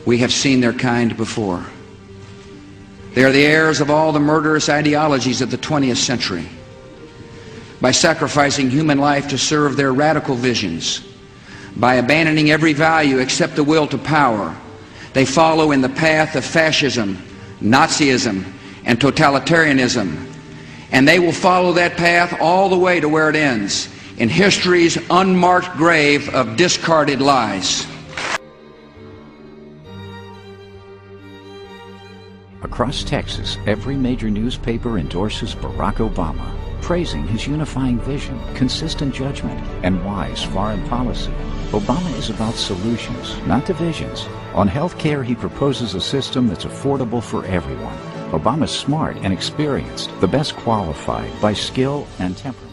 We have seen their kind before. They are the heirs of all the murderous ideologies of the 20th century. By sacrificing human life to serve their radical visions, by abandoning every value except the will to power, they follow in the path of fascism, Nazism, and totalitarianism. And they will follow that path all the way to where it ends, in history's unmarked grave of discarded lies. Across Texas, every major newspaper endorses Barack Obama, praising his unifying vision, consistent judgment, and wise foreign policy. Obama is about solutions, not divisions. On health care, he proposes a system that's affordable for everyone. Obama's smart and experienced, the best qualified by skill and temperament.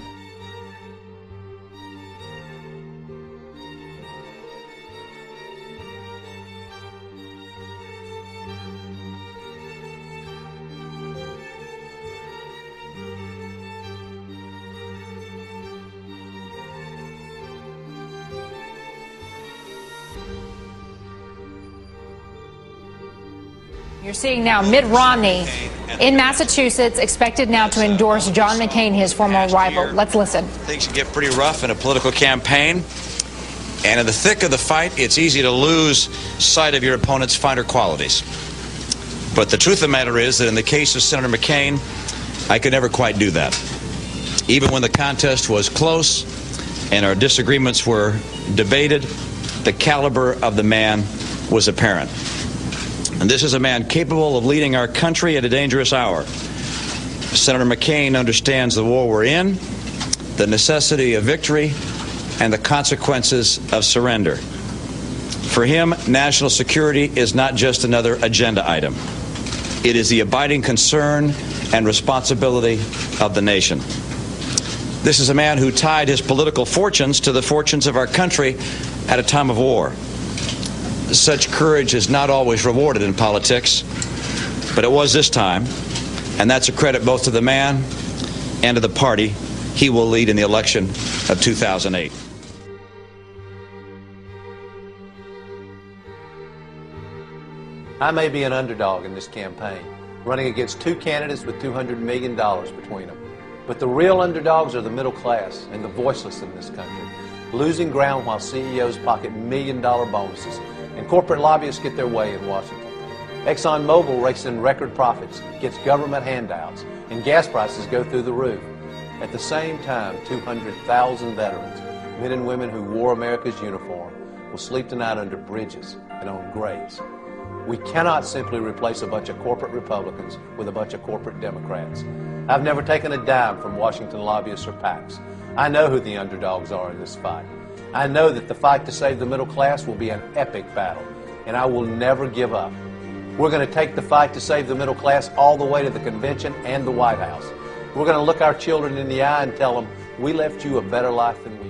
You're seeing now Mitt Romney in Massachusetts expected now to endorse John McCain, his former rival. Let's listen. Things can get pretty rough in a political campaign. And in the thick of the fight, it's easy to lose sight of your opponent's finer qualities. But the truth of the matter is that in the case of Senator McCain, I could never quite do that. Even when the contest was close and our disagreements were debated, the caliber of the man was apparent. And this is a man capable of leading our country at a dangerous hour. Senator McCain understands the war we're in, the necessity of victory, and the consequences of surrender. For him, national security is not just another agenda item. It is the abiding concern and responsibility of the nation. This is a man who tied his political fortunes to the fortunes of our country at a time of war. Such courage is not always rewarded in politics, but it was this time, and that's a credit both to the man and to the party he will lead in the election of 2008. I may be an underdog in this campaign, running against two candidates with $200 million between them. But the real underdogs are the middle class and the voiceless in this country, losing ground while CEOs pocket million-dollar bonuses and corporate lobbyists get their way in Washington. ExxonMobil rakes in record profits, gets government handouts, and gas prices go through the roof. At the same time, 200,000 veterans, men and women who wore America's uniform, will sleep tonight under bridges and on graves. We cannot simply replace a bunch of corporate Republicans with a bunch of corporate Democrats. I've never taken a dime from Washington lobbyists or PACs. I know who the underdogs are in this fight. I know that the fight to save the middle class will be an epic battle, and I will never give up. We're going to take the fight to save the middle class all the way to the convention and the White House. We're going to look our children in the eye and tell them, we left you a better life than we had.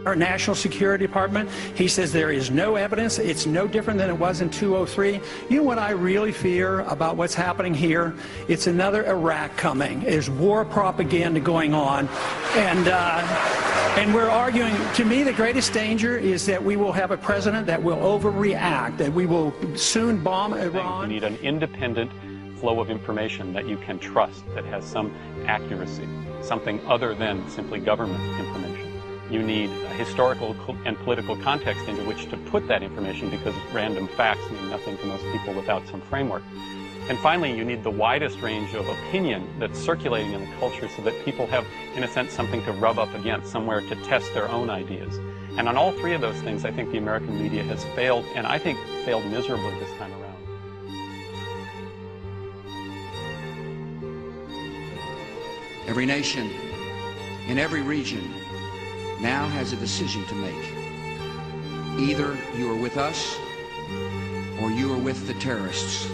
Our National Security Department, he says there is no evidence. It's no different than it was in 2003. You know what I really fear about what's happening here? It's another Iraq coming. There's war propaganda going on. And we're arguing, to me, the greatest danger is that we will have a president that will overreact, that we will soon bomb Iran. You need an independent flow of information that you can trust, that has some accuracy, something other than simply government information. You need a historical and political context into which to put that information, because random facts mean nothing to most people without some framework. And finally, you need the widest range of opinion that's circulating in the culture so that people have, in a sense, something to rub up against, somewhere to test their own ideas. And on all three of those things, I think the American media has failed, and I think failed miserably this time around. Every nation in every region now has a decision to make. Either you are with us or you are with the terrorists.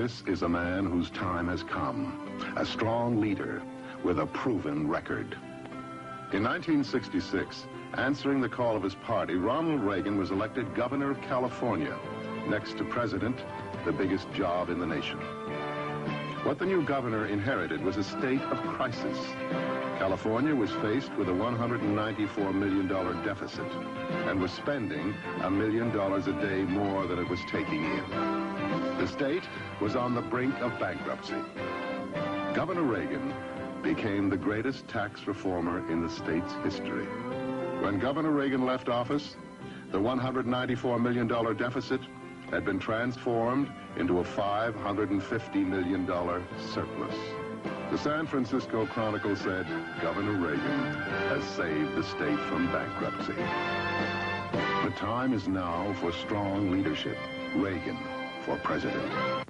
This is a man whose time has come, a strong leader with a proven record. In 1966, answering the call of his party, Ronald Reagan was elected governor of California. Next to president, the biggest job in the nation. What the new governor inherited was a state of crisis. California was faced with a $194 million deficit and was spending $1 million a day more than it was taking in. The state was on the brink of bankruptcy. Governor Reagan became the greatest tax reformer in the state's history. When Governor Reagan left office, the $194 million deficit had been transformed into a $550 million surplus. The San Francisco Chronicle said, Governor Reagan has saved the state from bankruptcy. The time is now for strong leadership. Reagan for president.